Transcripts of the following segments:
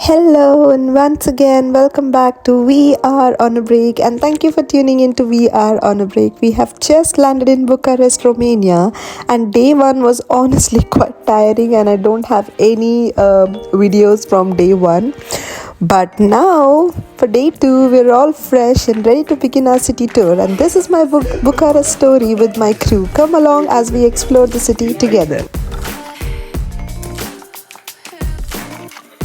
Hello, and once again, welcome back to We Are on a Break, and thank you for tuning in to We Are on a Break. We have just landed in Bucharest, Romania, and day one was honestly quite tiring, and I don't have any videos from day one. But now, for day two, we're all fresh and ready to begin our city tour, and this is my Bucharest story with my crew. Come along as we explore the city together.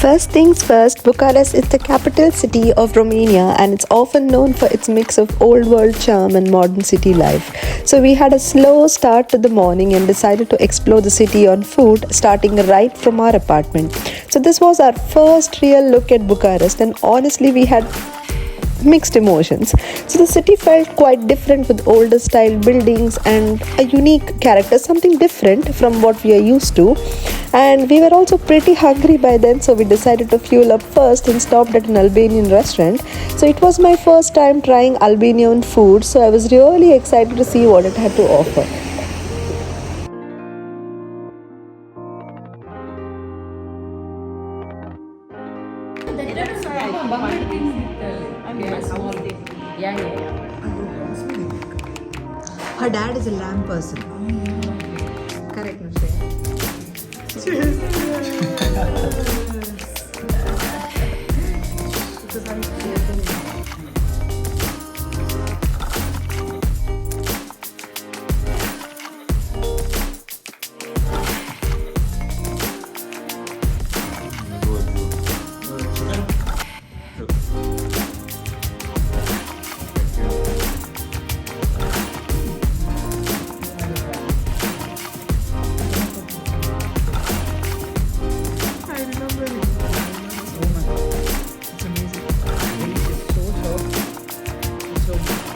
First things first, Bucharest is the capital city of Romania, and it's often known for its mix of old world charm and modern city life. So we had a slow start to the morning and decided to explore the city on foot, starting right from our apartment. So this was our first real look at Bucharest, and honestly we had mixed emotions. So the city felt quite different with older style buildings and a unique character, something different from what we are used to. And we were also pretty hungry by then, so we decided to fuel up first and stopped at an Albanian restaurant. So it was my first time trying Albanian food, so I was really excited to see what it had to offer. Her dad is a lamb person. Correct,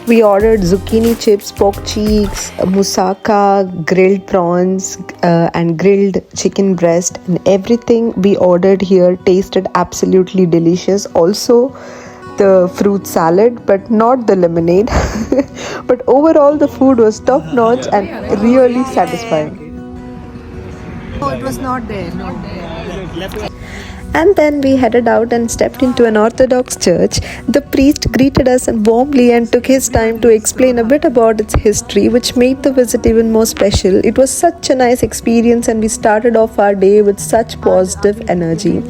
We ordered zucchini chips, pork cheeks, moussaka, grilled prawns, and grilled chicken breast, and everything we ordered here tasted absolutely delicious. Also, the fruit salad, but not the lemonade. But overall, the food was top notch and really satisfying. Oh, it was not there. No. And then we headed out and stepped into an Orthodox church. The priest greeted us warmly and took his time to explain a bit about its history, which made the visit even more special. It was such a nice experience, and we started off our day with such positive energy.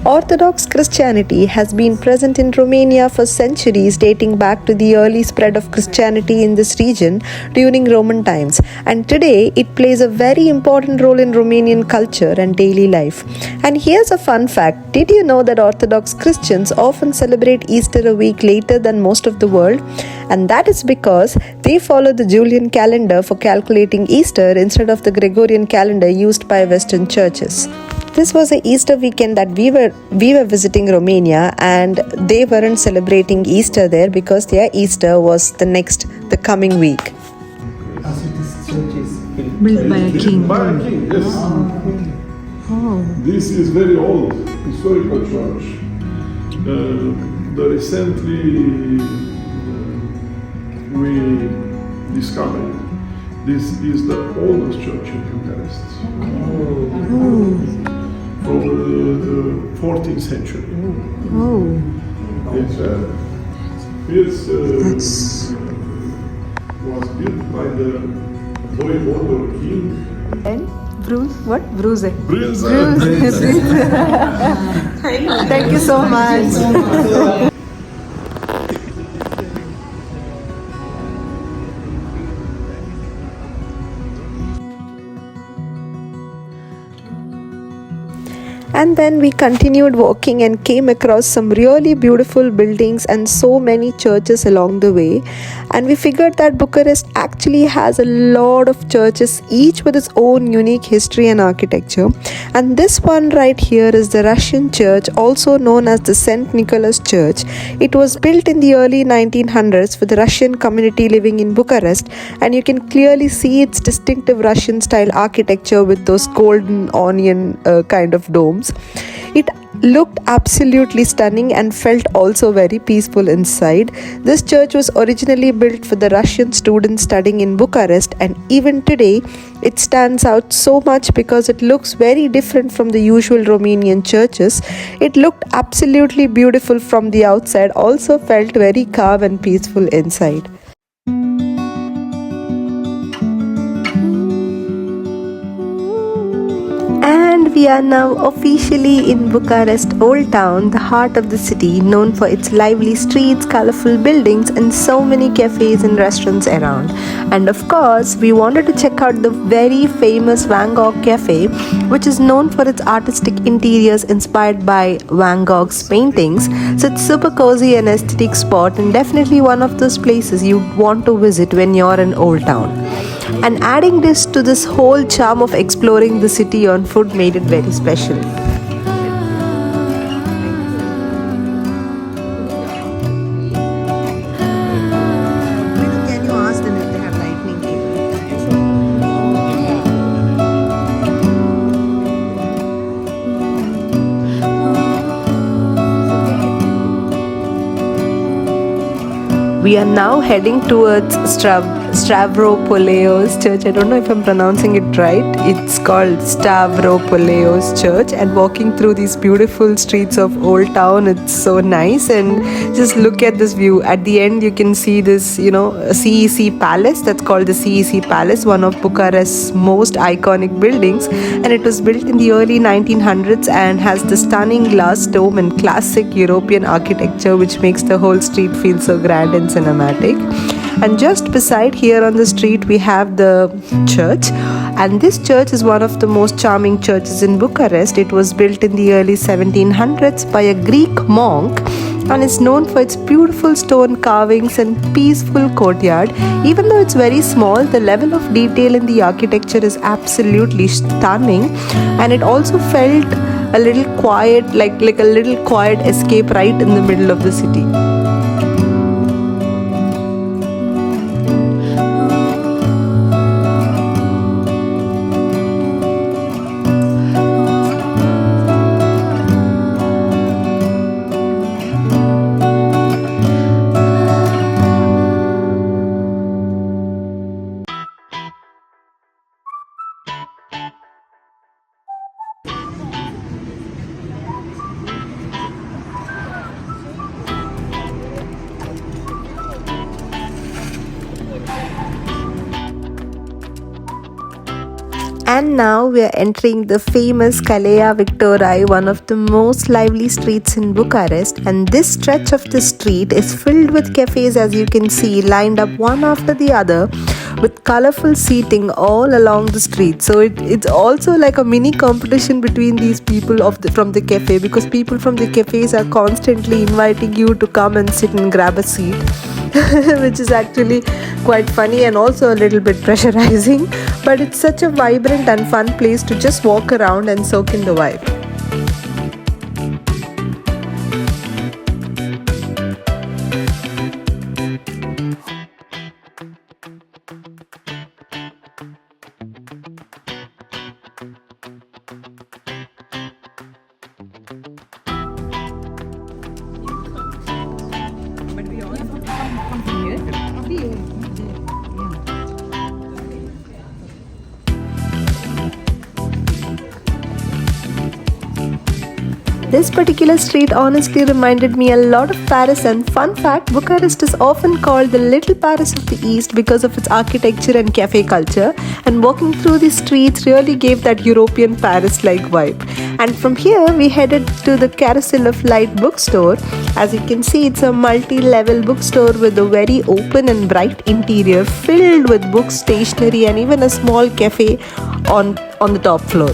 Orthodox Christianity has been present in Romania for centuries, dating back to the early spread of Christianity in this region during Roman times. And today, it plays a very important role in Romanian culture and daily life. And here's a fun fact. Did you know that Orthodox Christians often celebrate Easter a week later than most of the world? And that is because they follow the Julian calendar for calculating Easter instead of the Gregorian calendar used by Western churches. This was a Easter weekend that we were visiting Romania, and they weren't celebrating Easter there because their Easter was the coming week. Built by a king. By a king, yes. Oh. This is very old historical church. The recently we discovered this is the oldest church in Bucharest. From the 14th century. Oh. It was built by the voivode or king. And Bruce, what? Bruce. Bruce. Thank you so much. And then we continued walking and came across some really beautiful buildings and so many churches along the way. And we figured that Bucharest actually has a lot of churches, each with its own unique history and architecture. And this one right here is the Russian church, also known as the St. Nicholas Church. It was built in the early 1900s for the Russian community living in Bucharest, and you can clearly see its distinctive Russian style architecture with those golden onion kind of domes. rooms. It looked absolutely stunning and felt also very peaceful inside. This church was originally built for the Russian students studying in Bucharest, and even today it stands out so much because it looks very different from the usual Romanian churches. It looked absolutely beautiful from the outside, also felt very calm and peaceful inside. And we are now officially in Bucharest Old Town, the heart of the city, known for its lively streets, colorful buildings, and so many cafes and restaurants around. And of course, we wanted to check out the very famous Van Gogh Cafe, which is known for its artistic interiors inspired by Van Gogh's paintings. So it's super cozy and aesthetic spot, and definitely one of those places you want to visit when you're in Old Town. And adding this to this whole charm of exploring the city on foot made it very special. Can you ask them if they have lightning cable? We are now heading towards Stavropoleos Church. I don't know if I'm pronouncing it right. It's called Stavropoleos Church, and walking through these beautiful streets of Old Town, it's so nice. And just look at this view. At the end, you can see this, CEC Palace. That's called the CEC Palace, one of Bucharest's most iconic buildings. And it was built in the early 1900s and has the stunning glass dome and classic European architecture, which makes the whole street feel so grand and cinematic. And just beside here on the street we have the church, and this church is one of the most charming churches in Bucharest. It was built in the early 1700s by a Greek monk and is known for its beautiful stone carvings and peaceful courtyard. Even though it's very small, the level of detail in the architecture is absolutely stunning, and it also felt a little quiet, like a little quiet escape right in the middle of the city. And now we are entering the famous Calea Victoriei, one of the most lively streets in Bucharest. And this stretch of the street is filled with cafes, as you can see, lined up one after the other with colorful seating all along the street. So it's also like a mini competition between these people from the cafe, because people from the cafes are constantly inviting you to come and sit and grab a seat. Which is actually quite funny and also a little bit pressurizing, but it's such a vibrant and fun place to just walk around and soak in the vibe. This particular street honestly reminded me a lot of Paris, and fun fact, Bucharest is often called the Little Paris of the East because of its architecture and cafe culture, and walking through these streets really gave that European Paris-like vibe. And from here we headed to the Carousel of Light bookstore. As you can see, it's a multi-level bookstore with a very open and bright interior filled with books, stationery, and even a small cafe on the top floor.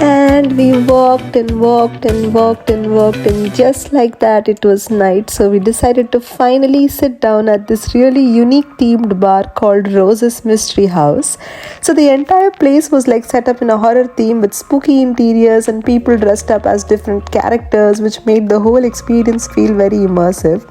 And we walked and walked and walked and walked, and just like that it was night. So we decided to finally sit down at this really unique themed bar called Rose's Mystery House. So the entire place was like set up in a horror theme with spooky interiors and people dressed up as different characters, which made the whole experience feel very immersive.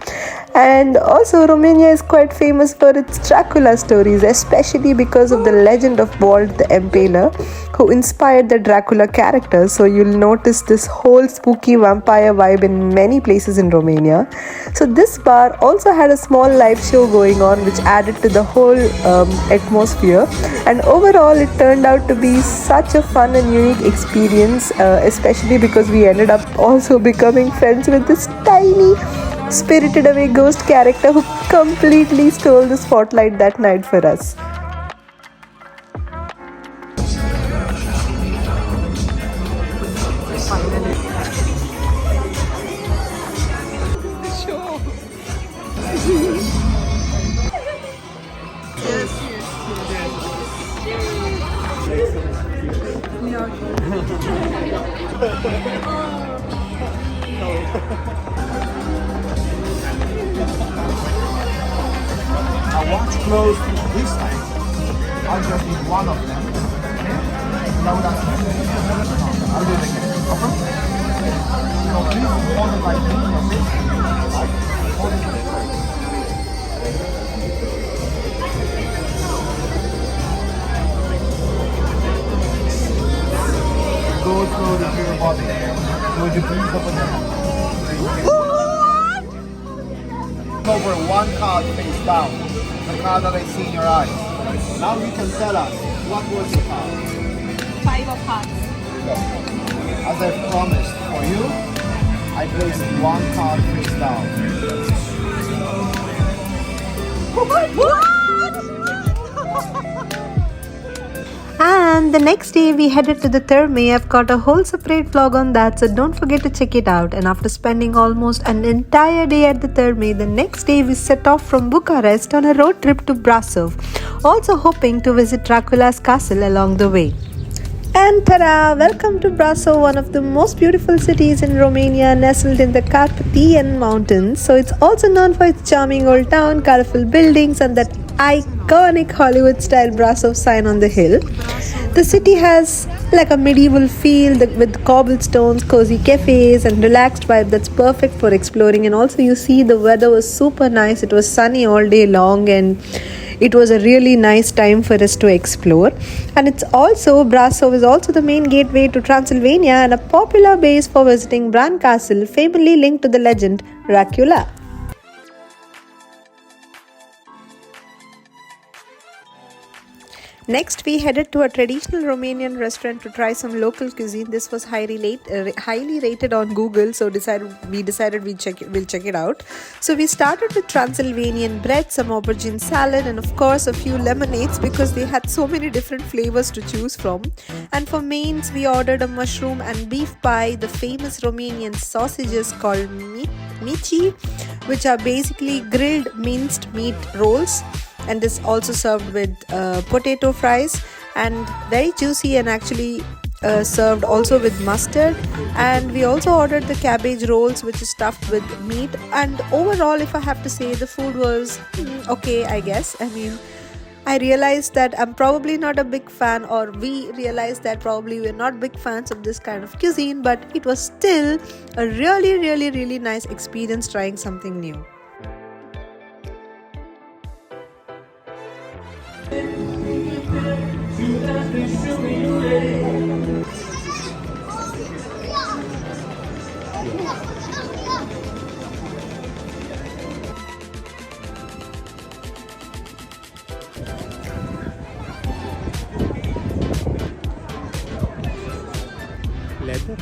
And also, Romania is quite famous for its Dracula stories, especially because of the legend of Walt the Impaler, who inspired the Dracula character. So you'll notice this whole spooky vampire vibe in many places in Romania. So this bar also had a small live show going on, which added to the whole atmosphere. And overall, it turned out to be such a fun and unique experience, especially because we ended up also becoming friends with this tiny spirited away ghost character who completely stole the spotlight that night for us. Now watch close to this side. I'll just need one of them. Now that's it. I'll do it again. Okay? So please hold it like this. Right? Hold it like this. Go slowly to your body. Would you please open your hand? Over one card face down, the card that I see in your eyes. Now you can tell us, what was your card? 5 of hearts. As I promised for you, I placed one card face down. And the next day we headed to the Therme. I've got a whole separate vlog on that, so don't forget to check it out. And after spending almost an entire day at the Therme, the next day we set off from Bucharest on a road trip to Brasov, also hoping to visit Dracula's castle along the way. And ta-da! Welcome to Brasov, one of the most beautiful cities in Romania, nestled in the Carpathian Mountains. So it's also known for its charming old town, colorful buildings, and that iconic Hollywood-style Brasov sign on the hill. The city has like a medieval feel with cobblestones, cozy cafes, and relaxed vibe that's perfect for exploring. And also, you see, the weather was super nice. It was sunny all day long, and it was a really nice time for us to explore. And Brasov is also the main gateway to Transylvania and a popular base for visiting Bran Castle, famously linked to the legend Dracula. Next, we headed to a traditional Romanian restaurant to try some local cuisine. This was highly rated on Google, so we decided we'll check it out. So we started with Transylvanian bread, some aubergine salad, and of course a few lemonades because they had so many different flavors to choose from. And for mains, we ordered a mushroom and beef pie, the famous Romanian sausages called mici, which are basically grilled minced meat rolls. And this also served with potato fries, and very juicy, and actually served also with mustard. And we also ordered the cabbage rolls, which is stuffed with meat. And overall, if I have to say, the food was okay, I guess. I mean, I realized that I'm probably not a big fan, or we realized that probably we're not big fans of this kind of cuisine, but it was still a really, really, really nice experience trying something new. Leather?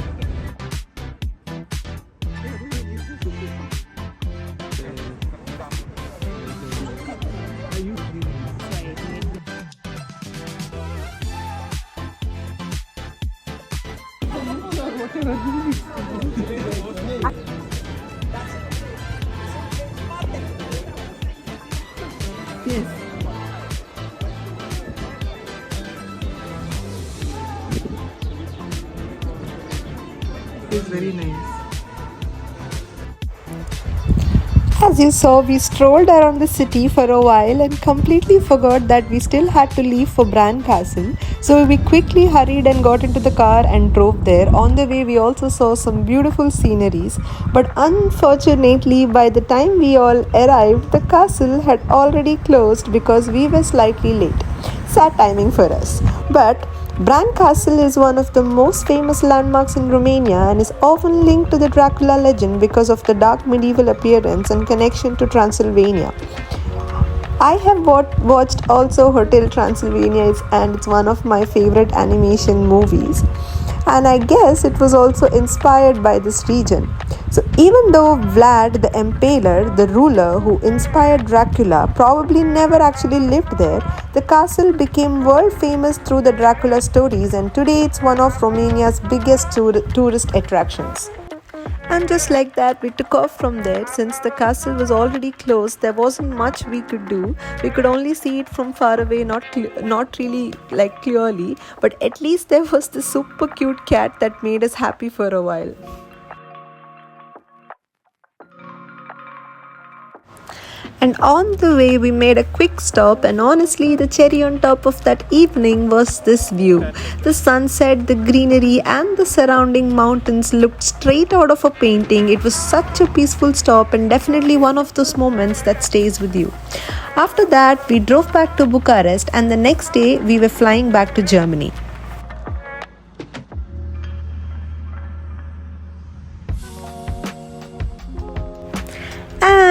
Yes. is very nice. As you saw, we strolled around the city for a while and completely forgot that we still had to leave for Bran Castle. So we quickly hurried and got into the car and drove there. On the way, we also saw some beautiful sceneries. But unfortunately, by the time we all arrived, the castle had already closed because we were slightly late. Sad timing for us. But Bran Castle is one of the most famous landmarks in Romania and is often linked to the Dracula legend because of the dark medieval appearance and connection to Transylvania. I have watched also Hotel Transylvania and it's one of my favorite animation movies. And I guess it was also inspired by this region. So even though Vlad the Impaler, the ruler who inspired Dracula, probably never actually lived there, the castle became world famous through the Dracula stories and today it's one of Romania's biggest tourist attractions. And just like that, we took off from there. Since the castle was already closed, there wasn't much we could do. We could only see it from far away, not really like clearly, but at least there was this super cute cat that made us happy for a while. And on the way, we made a quick stop, and honestly, the cherry on top of that evening was this view. The sunset, the greenery, and the surrounding mountains looked straight out of a painting. It was such a peaceful stop, and definitely one of those moments that stays with you. After that, we drove back to Bucharest, and the next day, we were flying back to Germany.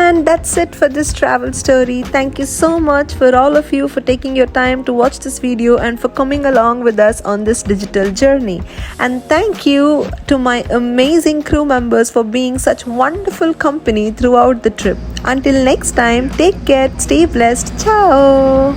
And that's it for this travel story. Thank you so much for all of you for taking your time to watch this video and for coming along with us on this digital journey. And thank you to my amazing crew members for being such wonderful company throughout the trip. Until next time, take care, stay blessed. Ciao.